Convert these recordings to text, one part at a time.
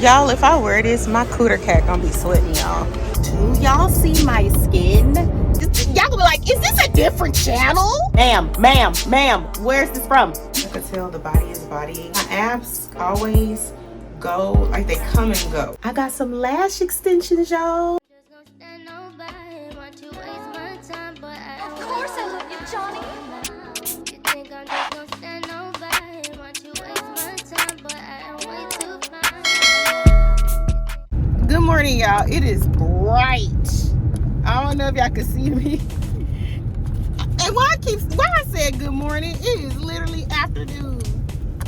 Y'all, if I wear this, my cooter cat gonna be sweating, y'all. Do y'all see my skin? Y'all gonna be like, is this a different channel? Ma'am, where's this from? I can tell the body is bodying. My abs always go, like they come and go. I got some lash extensions, y'all. Of course I love you, Johnny. You think I'm just gonna stand nobody? Want you waste my time, but I am way too fine. Good morning, y'all. It is bright. I don't know if y'all can see me. And why I said good morning, it is literally afternoon.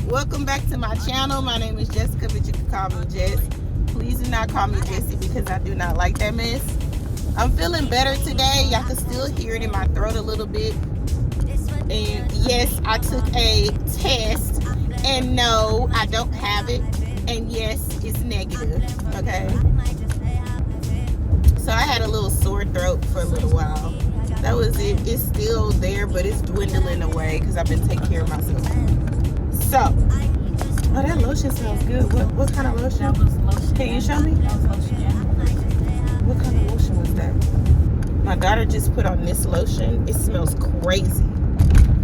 Welcome back to my channel. My name is Jessica, but you can call me Jess. Please do not call me Jessie because I do not like that mess. I'm feeling better today. Y'all can still hear it in my throat a little bit. And yes, I took a test. And no, I don't have it. And yes, it's negative. Okay? So I had a little sore throat for a little while. That was it. It's still there, but it's dwindling away because I've been taking care of myself. So, oh, that lotion smells good. What kind of lotion? Can you show me? What kind of lotion was that? My daughter just put on this lotion. It smells crazy.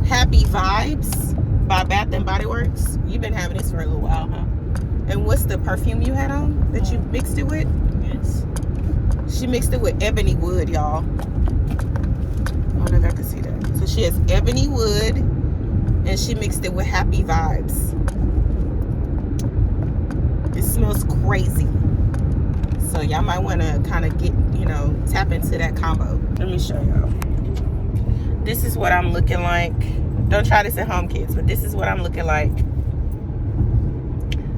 Happy Vibes by Bath and Body Works. You've been having this for a little while, huh? And what's the perfume you had on that you mixed it with? Yes. She mixed it with ebony wood, y'all. I don't know if I can see that. So she has ebony wood and she mixed it with Happy Vibes. It smells crazy. So y'all might want to kind of get, tap into that combo. Let me show y'all. This is what I'm looking like. Don't try this at home, kids, but this is what I'm looking like.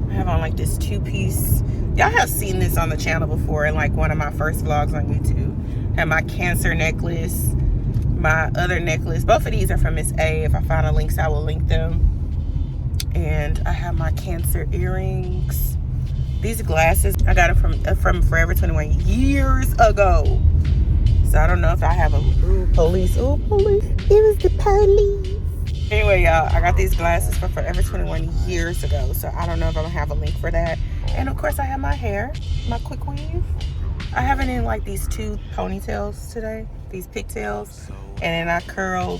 I have on like this two-piece. Y'all have seen this on the channel before in like one of my first vlogs on YouTube. I have my cancer necklace, my other necklace. Both of these are from Miss A. If I find the links, I will link them. And I have my cancer earrings. These glasses, I got them from Forever 21 years ago. So I don't know if I have a police. Oh, police. It was the police. Anyway, y'all, I got these glasses from Forever 21 years ago. So I don't know if I'm going to have a link for that. And of course, I have my hair, my quick weave. I have it in like these two ponytails today, these pigtails. And then I curled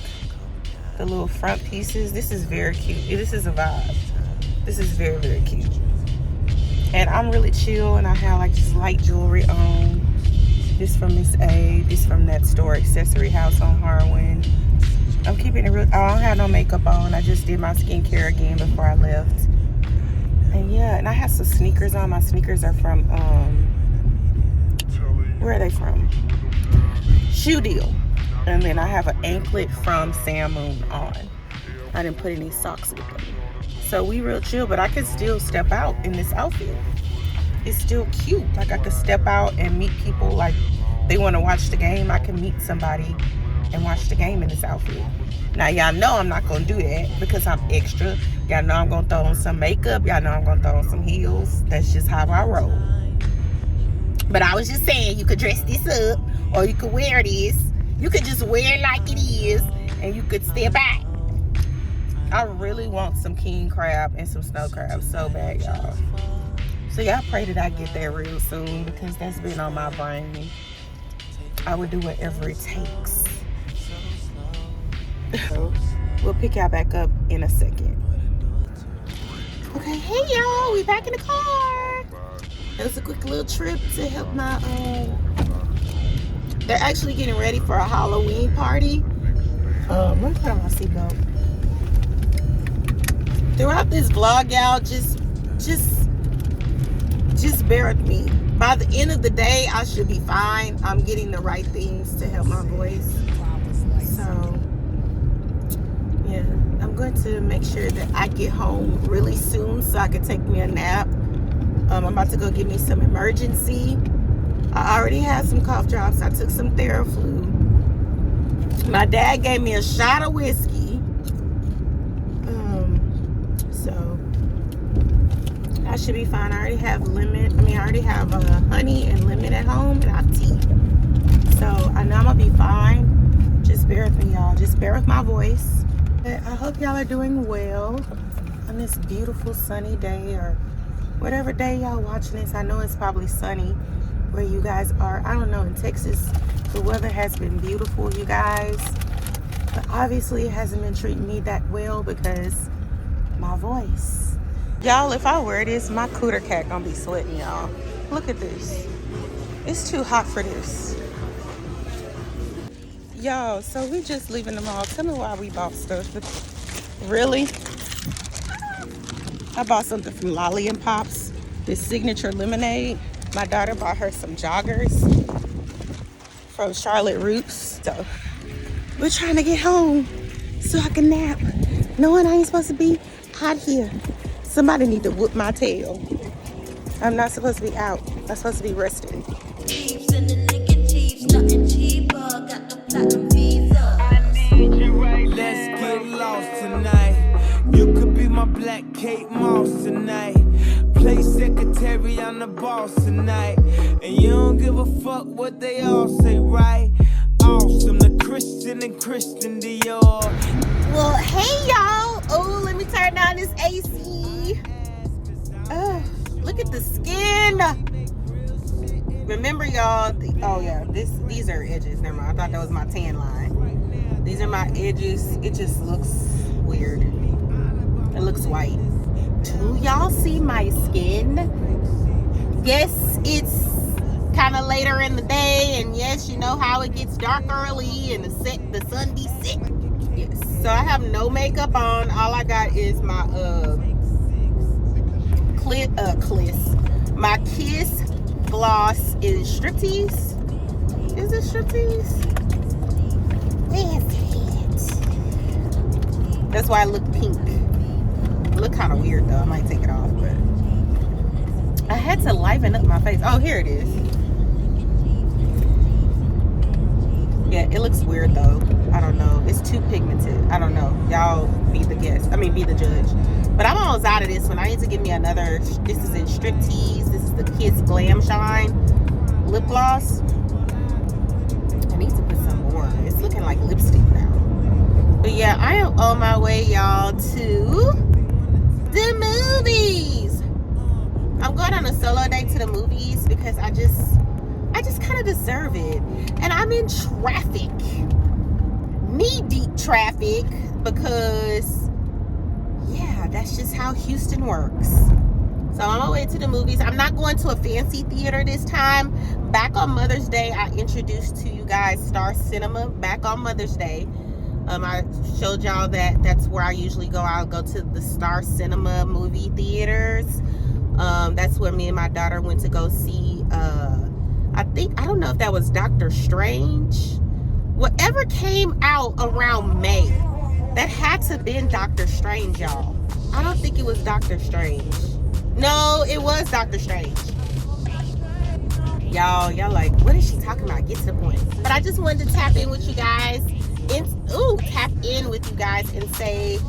the little front pieces. This is very cute. This is a vibe. This is very, very cute. And I'm really chill, and I have like just light jewelry on. This from Miss A. This from that store, Accessory House on Harwin. I'm keeping it real. I don't have no makeup on. I just did my skincare again before I left. And yeah, and I have some sneakers on. My sneakers are from, where are they from? Shoe Deal. And then I have an anklet from Sam Moon on. I didn't put any socks with them. So we real chill, but I can still step out in this outfit. It's still cute. Like I could step out and meet people. Like they want to watch the game, I can meet somebody and watch the game in this outfit. Now y'all know I'm not gonna do that because I'm extra. Y'all know I'm gonna throw on some makeup. Y'all know I'm gonna throw on some heels. That's just how I roll. But I was just saying, you could dress this up or you could wear this. You could just wear it like it is and you could step back. I really want some king crab and some snow crab so bad, y'all. So y'all pray that I get there real soon because that's been on my brain. I would do whatever it takes. So we'll pick y'all back up in a second. Okay, hey y'all, we back in the car. It was a quick little trip to help my they're actually getting ready for a Halloween party. Let me put on my seatbelt. Throughout this vlog, y'all, just bear with me. By the end of the day, I should be fine. I'm getting the right things to help my voice. So, yeah, I'm going to make sure that I get home really soon so I can take me a nap. I'm about to go get me some emergency. I already had some cough drops. I took some Theraflu. My dad gave me a shot of whiskey. So I should be fine. I already have honey and lemon at home, and I have tea. So I know I'm gonna be fine. Just bear with me, y'all. Just bear with my voice. I hope y'all are doing well on this beautiful sunny day, or whatever day y'all watching this. I know it's probably sunny where you guys are. I don't know, in Texas the weather has been beautiful, you guys, but obviously it hasn't been treating me that well because my voice. Y'all, if I wear this, my cooter cat gonna be sweating, y'all. Look at this. It's too hot for this. Y'all, so we just leaving the mall. Tell me why we bought stuff. Really? I bought something from Lolly and Pops, this signature lemonade. My daughter bought her some joggers from Charlotte Roots. So we're trying to get home so I can nap, knowing I ain't supposed to be out here. Somebody need to whoop my tail. I'm not supposed to be out. I'm supposed to be resting. Let's get lost tonight. You could be my black Kate Moss tonight. Play secretary, I'm the boss tonight. And you don't give a fuck what they all say, right? Awesome, the Christian and Christian Dior. Well, hey y'all. Oh, let me turn down this AC. Oh, look at the skin. Remember, y'all. Oh yeah, these are edges. Never mind. I thought that was my tan line. These are my edges. It just looks weird. It looks white. Do y'all see my skin? Yes, it's kind of later in the day, and yes, you know how it gets dark early and the sun be set. Yes. So I have no makeup on. All I got is my my Kiss gloss in Striptease. Is it Striptease? Where is it? That's why I look pink. It look kind of weird though. I might take it off, but I had to liven up my face. Oh, here it is. Yeah, it looks weird though. I don't know. It's too pigmented. I don't know. Y'all be the guest. I mean, be the judge. But I'm almost out of this one. I need to give me another. This is in Striptease. This is the Kiss Glam Shine lip gloss. I need to put some more. It's looking like lipstick now. But yeah, I am on my way, y'all, to the movies. I'm going on a solo day to the movies because I just kind of deserve it. And I'm in traffic, knee-deep traffic, because yeah, that's just how Houston works. So I'm on my way to the movies. I'm not going to a fancy theater this time. Back on Mother's Day, I introduced to you guys Star Cinema. Back on Mother's Day, I showed y'all that that's where I usually go. I'll go to the Star Cinema movie theaters. That's where me and my daughter went to go see, I don't know if that was Doctor Strange. Whatever came out around May, that had to have been Doctor Strange, y'all. I don't think it was Doctor Strange. No, it was Doctor Strange. Y'all like, what is she talking about? Get to the point. But I just wanted to tap in with you guys. Tap in with you guys and say,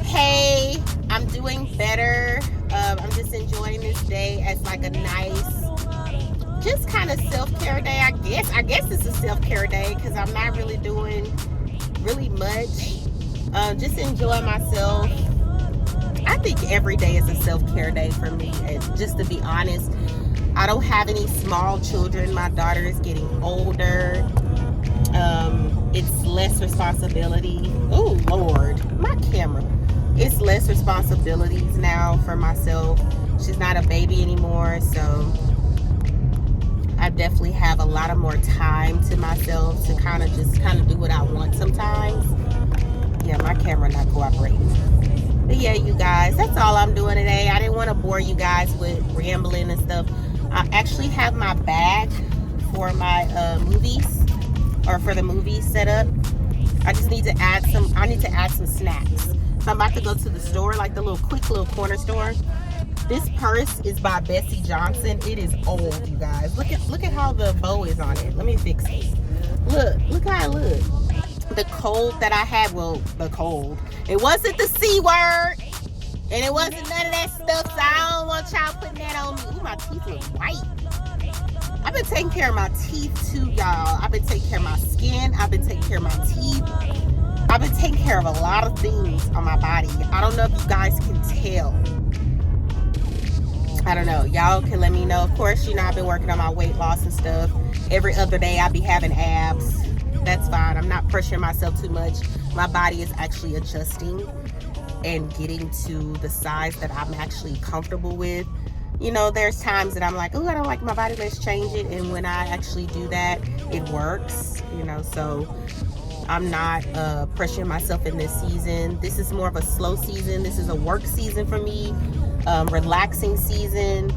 hey, I'm doing better. I'm just enjoying this day as like a nice, just kind of self-care day. I guess it's a self-care day because I'm not really doing really much. Just enjoy myself. I think every day is a self-care day for me. And just to be honest, I don't have any small children. My daughter is getting older. It's less responsibility. Oh Lord, my camera. It's less responsibilities now for myself. She's not a baby anymore, so I definitely have a lot of more time to myself to kind of do what I want sometimes. Yeah, my camera not cooperating. But yeah, you guys, that's all I'm doing today. I didn't want to bore you guys with rambling and stuff. I actually have my bag for my movies, or for the movies set up. I just need to add some snacks. So I'm about to go to the store, like the quick little corner store. This purse is by Bessie Johnson. It is old, you guys. Look at how the bow is on it. Let me fix it. Look how it looks. The cold that I had, it wasn't the C word, and it wasn't none of that stuff, so I don't want y'all putting that on me. Ooh, my teeth look white. I've been taking care of my teeth too, y'all. I've been taking care of my skin. I've been taking care of my teeth. I've been taking care of a lot of things on my body. I don't know if you guys can tell. I don't know. Y'all can let me know. Of course, you know, I've been working on my weight loss and stuff. Every other day I be having abs. That's fine. I'm not pressuring myself too much. My body is actually adjusting and getting to the size that I'm actually comfortable with. You know, there's times that I'm like, oh, I don't like my body, let's change it. And when I actually do that, it works, you know. So I'm not pressuring myself in this season. This is more of a slow season. This is a work season for me, relaxing season.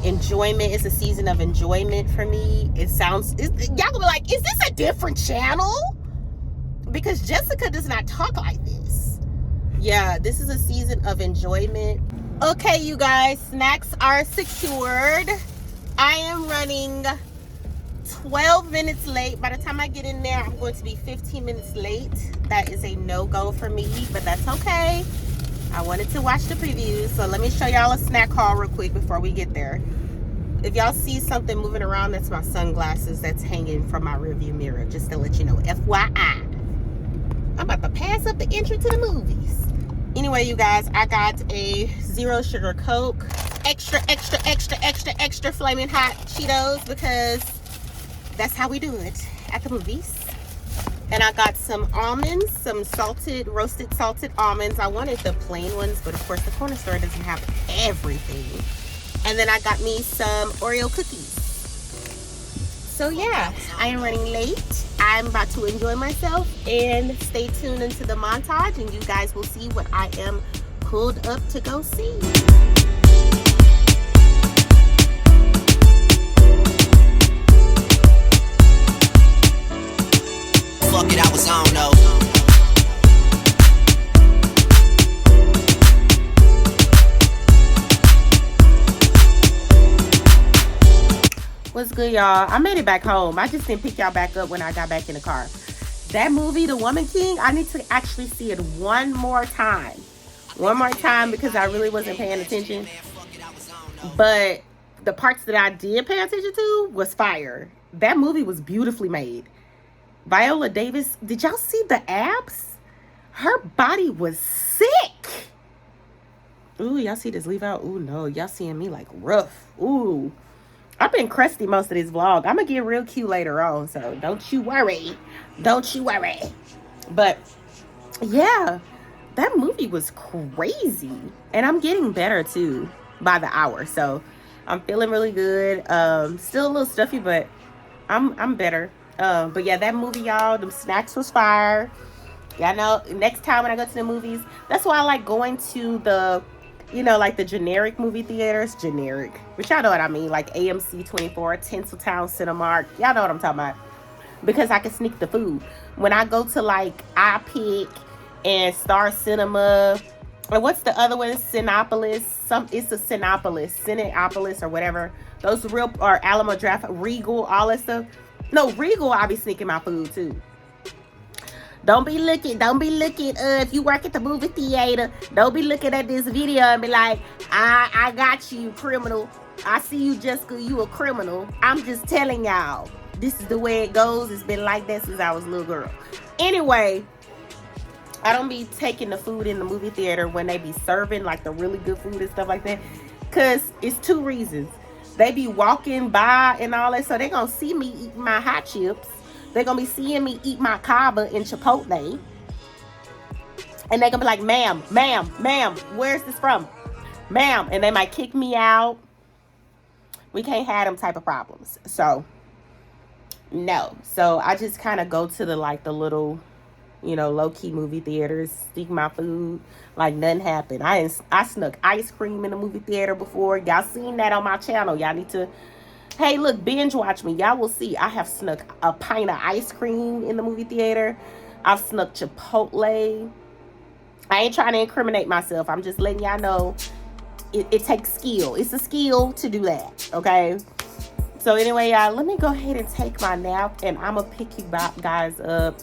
Enjoyment is a season of enjoyment for me. It sounds, y'all gonna be like, is this a different channel? Because Jessica does not talk like this. Yeah, this is a season of enjoyment. Okay, you guys, snacks are secured. I am running 12 minutes late. By the time I get in there, I'm going to be 15 minutes late. That is a no-go for me, but that's okay. I wanted to watch the previews, so let me show y'all a snack haul real quick before we get there. If y'all see something moving around, that's my sunglasses that's hanging from my rearview mirror, just to let you know, FYI. I'm about to pass up the entry to the movies. Anyway, you guys, I got a 0 sugar Coke, extra flaming hot Cheetos, because that's how we do it at the movies. And I got some almonds, some roasted salted almonds. I wanted the plain ones, but of course the corner store doesn't have everything. And then I got me some Oreo cookies. So yeah, I am running late. I'm about to enjoy myself, and stay tuned into the montage and you guys will see what I am pulled up to go see. Fuck it, I was on though. What's good, y'all? I made it back home. I just didn't pick y'all back up when I got back in the car. That movie, The Woman King, I need to actually see it one more time. One more time, because I really wasn't paying attention. But the parts that I did pay attention to was fire. That movie was beautifully made. Viola Davis, did y'all see the abs? Her body was sick. Ooh, y'all see this leave out? Ooh, no, y'all seeing me like rough. Ooh. I've been crusty most of this vlog. I'm gonna get real cute later on, so don't you worry. Don't you worry. But yeah, that movie was crazy. And I'm getting better too by the hour. So I'm feeling really good. Still a little stuffy, but I'm better. But yeah, that movie, y'all, them snacks was fire. Y'all know, next time when I go to the movies, that's why I like going to the, you know, like the generic movie theaters. Generic, but y'all know what I mean, like AMC 24, Tinseltown, Cinemark. Y'all know what I'm talking about, because I can sneak the food. When I go to like iPick and Star Cinema, and what's the other one? Cinepolis. It's a Cinepolis or whatever. Those real, or Alamo Draft, Regal, all that stuff. No, Regal, I'll be sneaking my food too. Don't be looking, if you work at the movie theater, don't be looking at this video and be like, I got you, criminal. I see you, Jessica, you a criminal. I'm just telling y'all, this is the way it goes. It's been like that since I was a little girl. Anyway, I don't be taking the food in the movie theater when they be serving like the really good food and stuff like that, because it's 2 reasons. They be walking by and all that, so they gonna see me eat my hot chips. They're going to be seeing me eat my Cava in Chipotle. And they're going to be like, ma'am, where's this from? Ma'am. And they might kick me out. We can't have them type of problems. So, no. So, I just kind of go to the, like, the little, you know, low-key movie theaters, sneak my food, like nothing happened. I snuck ice cream in the movie theater before. Y'all seen that on my channel. Y'all need to... Hey, look, binge watch me. Y'all will see. I have snuck a pint of ice cream in the movie theater. I've snuck Chipotle. I ain't trying to incriminate myself. I'm just letting y'all know it takes skill. It's a skill to do that, okay? So anyway, y'all, let me go ahead and take my nap, and I'm going to pick you guys up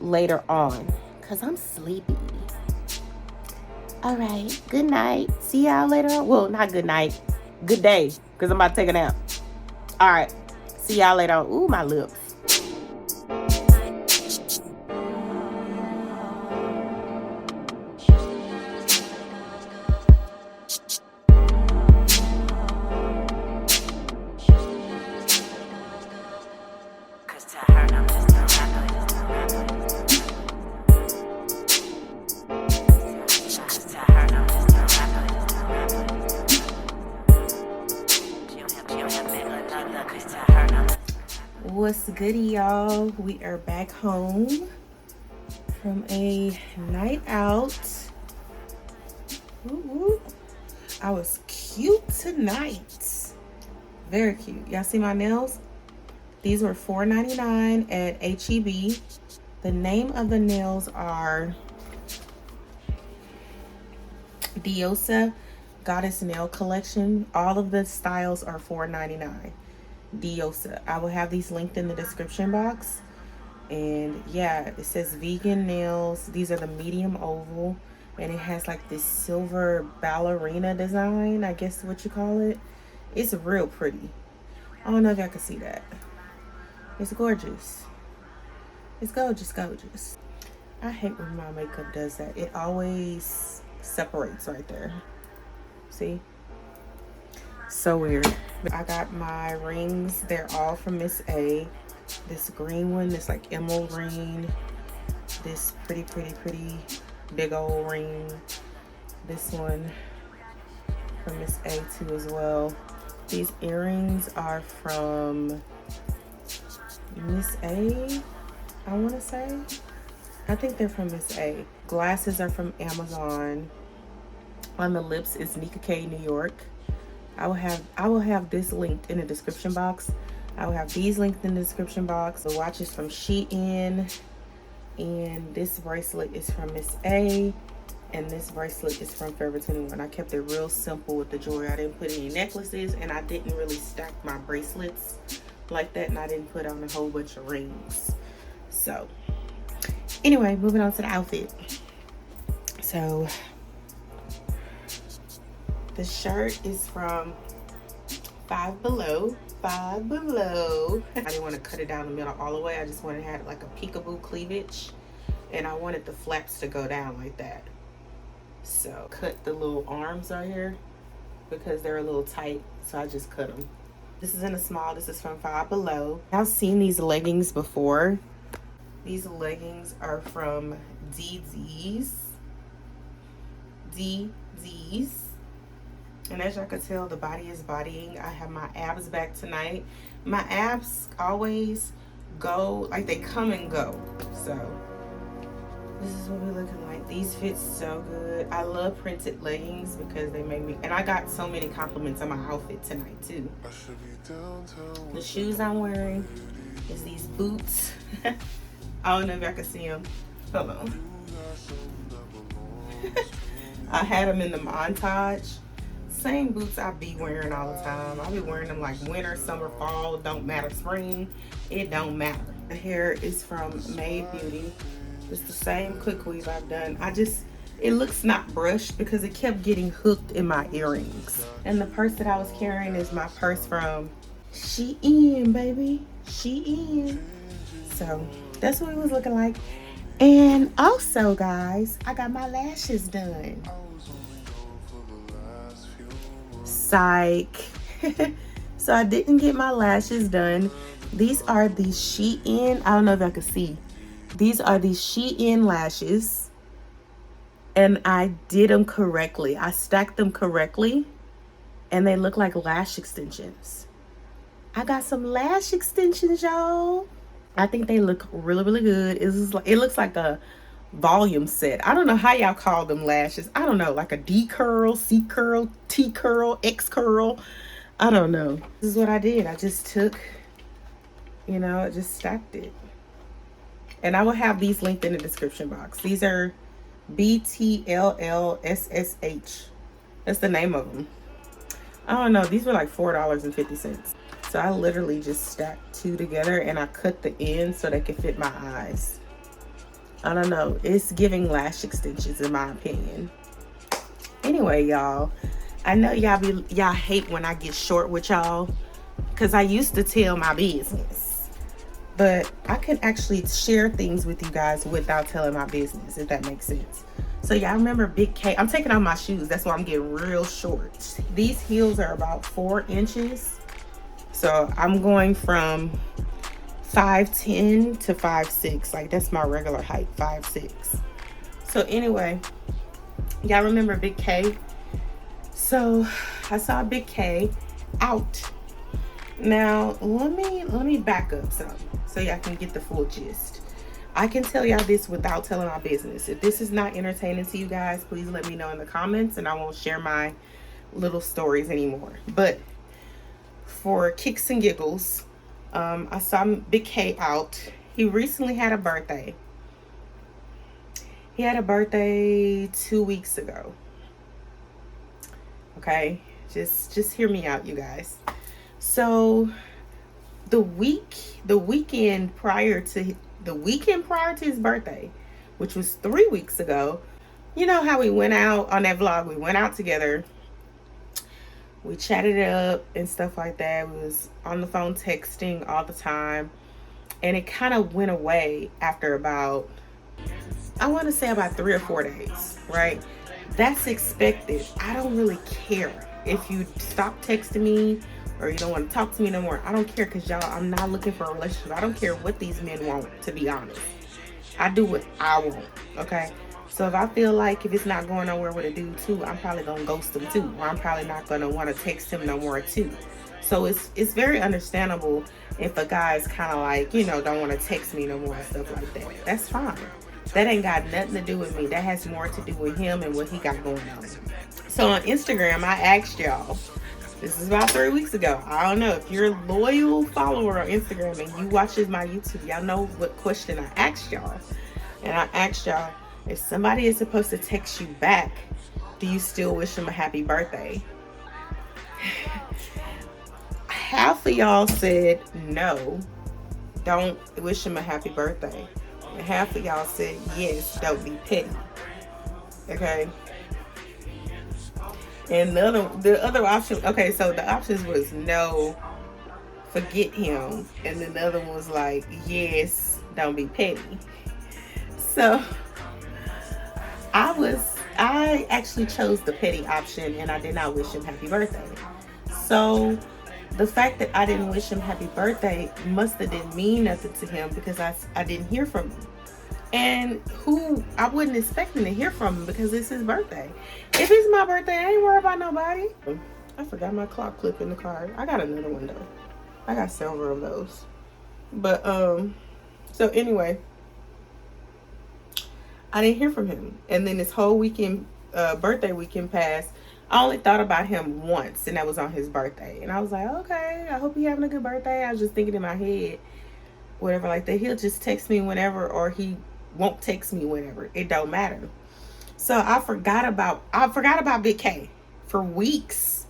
later on because I'm sleepy. All right. Good night. See y'all later on. Well, not good night. Good day, because I'm about to take a nap. All right. See y'all later on. Ooh, my lips. What's goody, y'all? We are back home from a night out. Ooh, I was cute tonight. Very cute. Y'all see my nails? These were $4.99 at H-E-B. The name of the nails are Diosa Goddess Nail Collection. All of the styles are $4.99. Diosa. I will have these linked in the description box. And yeah, it says vegan nails. These are the medium oval. And it has like this silver ballerina design, I guess what you call it. It's real pretty. I don't know if y'all can see that. It's gorgeous. It's gorgeous, gorgeous. I hate when my makeup does that. It always separates right there. See? So weird. I got my rings. They're all from Miss A. This green one, this like emerald green. This pretty big old ring. This one from Miss A too as well. These earrings are from Miss A, I want to say. I think they're from Miss A. Glasses are from Amazon. On the lips is Nika K, New York. I will have this linked in the description box. I will have these linked in the description box. The watch is from Shein, and this bracelet is from Miss A, and this bracelet is from Forever 21. I kept it real simple with the jewelry. I didn't put any necklaces, and I didn't really stack my bracelets like that, and I didn't put on a whole bunch of rings. So anyway, moving on to the outfit. So the shirt is from Five Below. I didn't want to cut it down the middle all the way. I just wanted to have like a peekaboo cleavage, and I wanted the flaps to go down like that. So cut the little arms right here because they're a little tight, so I just cut them. This is in a small. This is from Five Below. I've seen these leggings before. These leggings are from DD's. And as y'all can tell, the body is bodying. I have my abs back tonight. My abs always go, like they come and go. So this is what we're looking like. These fit so good. I love printed leggings because they make me, and I got so many compliments on my outfit tonight too. The shoes I'm wearing is these boots. I don't know if y'all can see them. Hold on. I had them in the montage. Same boots I be wearing all the time. I be wearing them like winter, summer, fall, don't matter, spring, it don't matter. The hair is from Made Beauty. It's the same quick weave I've done. It looks not brushed because it kept getting hooked in my earrings. And the purse that I was carrying is my purse from Shein, baby. Shein. So that's what it was looking like. And also, guys, I got my lashes done. Psych. So I didn't get my lashes done. These are the Shein. I don't know if I can see. These are the Shein lashes. And I did them correctly. I stacked them correctly. And they look like lash extensions. I got some lash extensions, y'all. I think they look really good. It looks like a volume set. I don't know how y'all call them lashes. I don't know, like a D curl, C curl, T curl, X curl. I don't know. This is what I did. I just took, I just stacked it. And I will have these linked in the description box. These are BTLLSSH. That's the name of them. I don't know. These were like $4.50. So I literally just stacked two together, and I cut the ends so they could fit my eyes. I don't know. It's giving lash extensions in my opinion. Anyway, y'all, I know y'all hate when I get short with y'all because I used to tell my business. But I can actually share things with you guys without telling my business, if that makes sense. So y'all remember Big K? I'm taking off my shoes. That's why I'm getting real short. These heels are about 4 inches. So I'm going from 5'10" to 5'6". Like that's my regular height, 5'6". So anyway, y'all remember Big K? So I saw Big K out Now, let me back up some so y'all can get the full gist. I can tell y'all this without telling my business. If this is not entertaining to you guys, please let me know in the comments and I won't share my little stories anymore. But for kicks and giggles, I saw Big K out. He recently had a birthday. He had a birthday 2 weeks ago. Okay, just hear me out, you guys. So the weekend prior to his birthday, which was 3 weeks ago, you know how we went out on that vlog, we went out together, we chatted up and stuff like that. We was on the phone texting all the time, and it kind of went away after about, I want to say about 3 or 4 days, right? That's expected. I don't really care if you stop texting me or you don't want to talk to me no more. I don't care, because y'all, I'm not looking for a relationship. I don't care what these men want, to be honest. I do what I want, okay? So if I feel like if it's not going nowhere with a dude too, I'm probably gonna ghost him too, or I'm probably not gonna want to text him no more too. So it's very understandable if a guy's kind of like, you know, don't want to text me no more and stuff like that. That's fine. That ain't got nothing to do with me. That has more to do with him and what he got going on. So on Instagram, I asked y'all, this is about 3 weeks ago. I don't know if you're a loyal follower on Instagram and you watches my YouTube, y'all know what question I asked y'all. And I asked y'all, if somebody is supposed to text you back, do you still wish them a happy birthday? Half of y'all said no, don't wish them a happy birthday. And half of y'all said yes, don't be petty. Okay. And the other option, okay, so the options was no, forget him, and then the other one was like, yes, don't be petty. So I actually chose the petty option, and I did not wish him happy birthday. So the fact that I didn't wish him happy birthday must have didn't mean nothing to him, because I didn't hear from him. And who I wasn't expecting to hear from him, because it's his birthday. If it's my birthday, I ain't worried about nobody. I forgot my clock clip in the car. I got another one though. I got several of those. But so anyway, I didn't hear from him. And then this whole weekend, birthday weekend passed. I only thought about him once, and that was on his birthday. And I was like, okay, I hope he's having a good birthday. I was just thinking in my head, whatever like that. He'll just text me whenever, or he won't text me whenever. It don't matter. So I forgot about Big K for weeks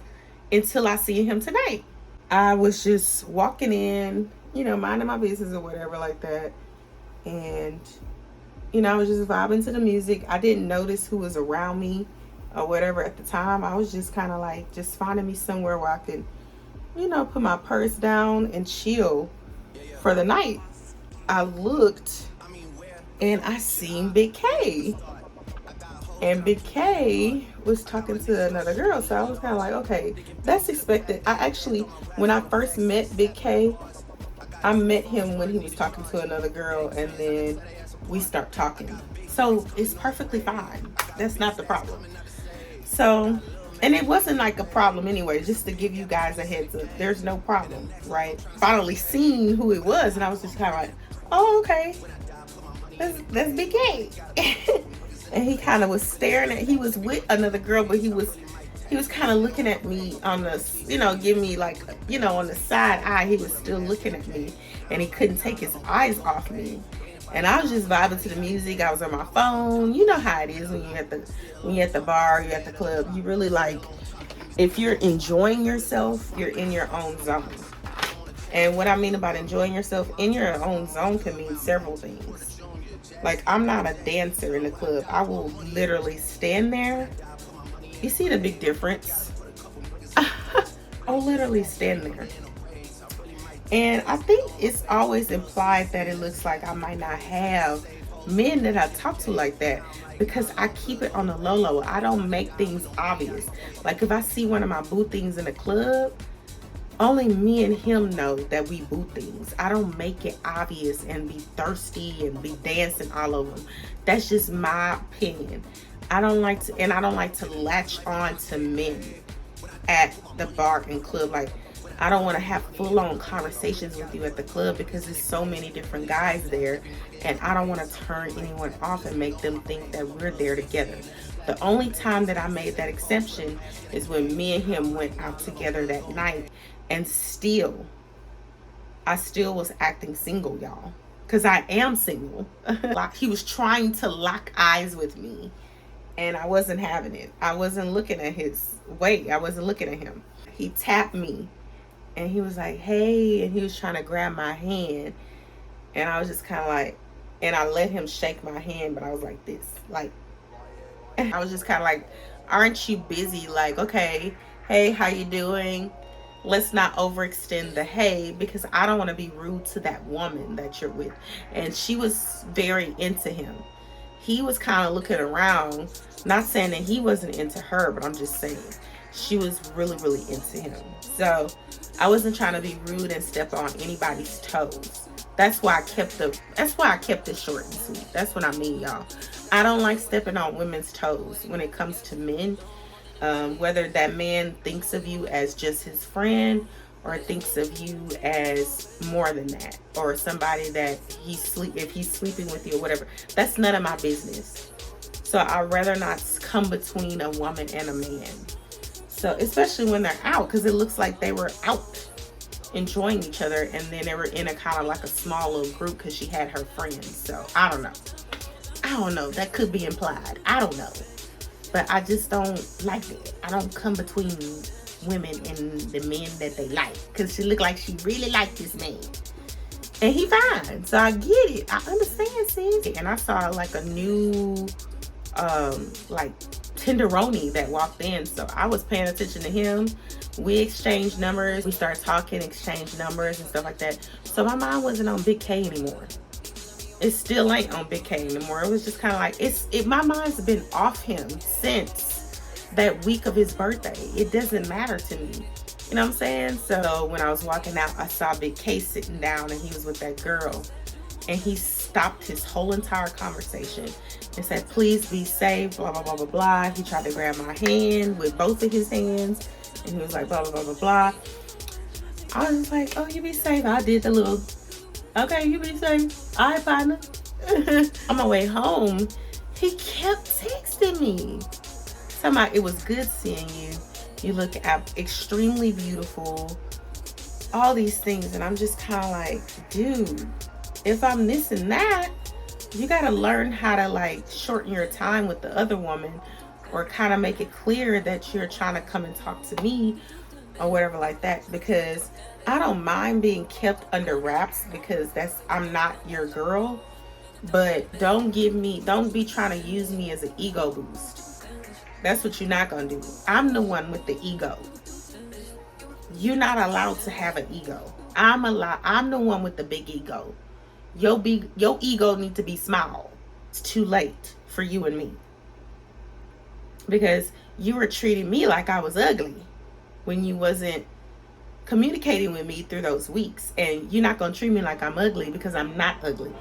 until I see him tonight. I was just walking in, you know, minding my business or whatever like that. And, you know, I was just vibing to the music. I didn't notice who was around me or whatever at the time. I was just kind of like just finding me somewhere where I could, you know, put my purse down and chill for the night. I looked and I seen Big K. And Big K was talking to another girl. So I was kind of like, okay, that's expected. I actually, when I first met Big K, I met him when he was talking to another girl, and then we start talking. So it's perfectly fine. That's not the problem. So, and it wasn't like a problem anyway, just to give you guys a heads up. There's no problem, right? Finally seen who it was, and I was just kind of like, oh, okay. That's Big K. And he kind of was staring at, he was with another girl, but he was kind of looking at me on the, you know, giving me like, you know, on the side eye. He was still looking at me, and he couldn't take his eyes off me. And I was just vibing to the music. I was on my phone. You know how it is when you're at the bar, you're at the club. You really like, if you're enjoying yourself, you're in your own zone. And what I mean about enjoying yourself in your own zone can mean several things. Like, I'm not a dancer in the club. I will literally stand there. You see the big difference? I'll literally stand there. And I think it's always implied that it looks like I might not have men that I talk to like that, because I keep it on the low. I don't make things obvious. Like, if I see one of my boo things in the club, only me and him know that we boo things. I don't make it obvious and be thirsty and be dancing all over them. That's just my opinion. I don't like to latch on to men at the bar and club. Like, I don't want to have full-on conversations with you at the club because there's so many different guys there, and I don't want to turn anyone off and make them think that we're there together. The only time that I made that exception is when me and him went out together that night, and I still was acting single, y'all, because I am single. Like, he was trying to lock eyes with me, and I wasn't having it. I wasn't looking at his way. I wasn't looking at him. He tapped me, and he was like, hey, and he was trying to grab my hand, and I was just kind of like, and I let him shake my hand, but I was like this, like, I was just kind of like, aren't you busy? Like, okay, hey, how you doing? Let's not overextend the hey, because I don't want to be rude to that woman that you're with. And she was very into him. He was kind of looking around, not saying that he wasn't into her, but I'm just saying she was really, really into him. So I wasn't trying to be rude and step on anybody's toes. That's why I kept it short and sweet. That's what I mean, y'all. I don't like stepping on women's toes when it comes to men. Whether that man thinks of you as just his friend or thinks of you as more than that, or somebody that if he's sleeping with you or whatever, that's none of my business. So I'd rather not come between a woman and a man. So especially when they're out, because it looks like they were out enjoying each other, and then they were in a kind of like a small little group because she had her friends. So I don't know, that could be implied, I don't know, but I just don't like it. I don't come between women and the men that they like, because she looked like she really liked this man, and he fine. So I get it, I understand, sis. And I saw like a new like tenderoni that walked in, so I was paying attention to him. We exchanged numbers, we started talking, exchanged numbers and stuff like that. So my mind wasn't on Big K anymore. It still ain't on Big K anymore. It was just kind of like, my mind's been off him since that week of his birthday. It doesn't matter to me, you know what I'm saying? So when I was walking out, I saw Big K sitting down, and he was with that girl, and he stopped his whole entire conversation and said, please be safe, blah blah blah blah blah. He tried to grab my hand with both of his hands, and he was like, blah blah blah blah blah. I was like, oh, you be safe. I did the little, okay, you be safe, all right, partner. On my way home, he kept texting me, talking about, it was good seeing you, you look extremely beautiful, all these things. And I'm just kind of like, dude, if I'm missing that, you got to learn how to like shorten your time with the other woman, or kind of make it clear that you're trying to come and talk to me or whatever like that, because I don't mind being kept under wraps, because I'm not your girl, but don't be trying to use me as an ego boost. That's what you're not gonna do. I'm the one with the ego. You're not allowed to have an ego. I'm the one with the big ego. Your ego needs to be small. It's too late for you and me, because you were treating me like I was ugly when you wasn't communicating with me through those weeks. And you're not gonna treat me like I'm ugly, because I'm not ugly.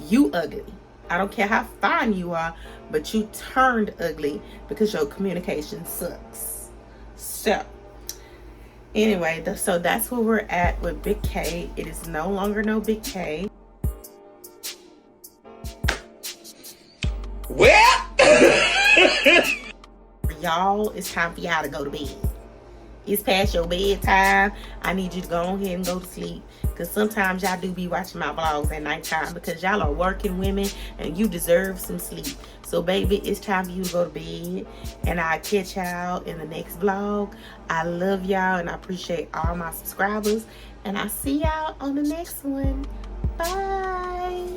You ugly. I don't care how fine you are, but you turned ugly because your communication sucks. So anyway, so that's where we're at with Big K. It is no longer no Big K. Well, y'all, it's time for y'all to go to bed. It's past your bedtime. I need you to go ahead and go to sleep, because sometimes y'all do be watching my vlogs at nighttime, because y'all are working women and you deserve some sleep. So baby, it's time for you to go to bed, and I'll catch y'all in the next vlog. I love y'all, and I appreciate all my subscribers, and I'll see y'all on the next one. Bye.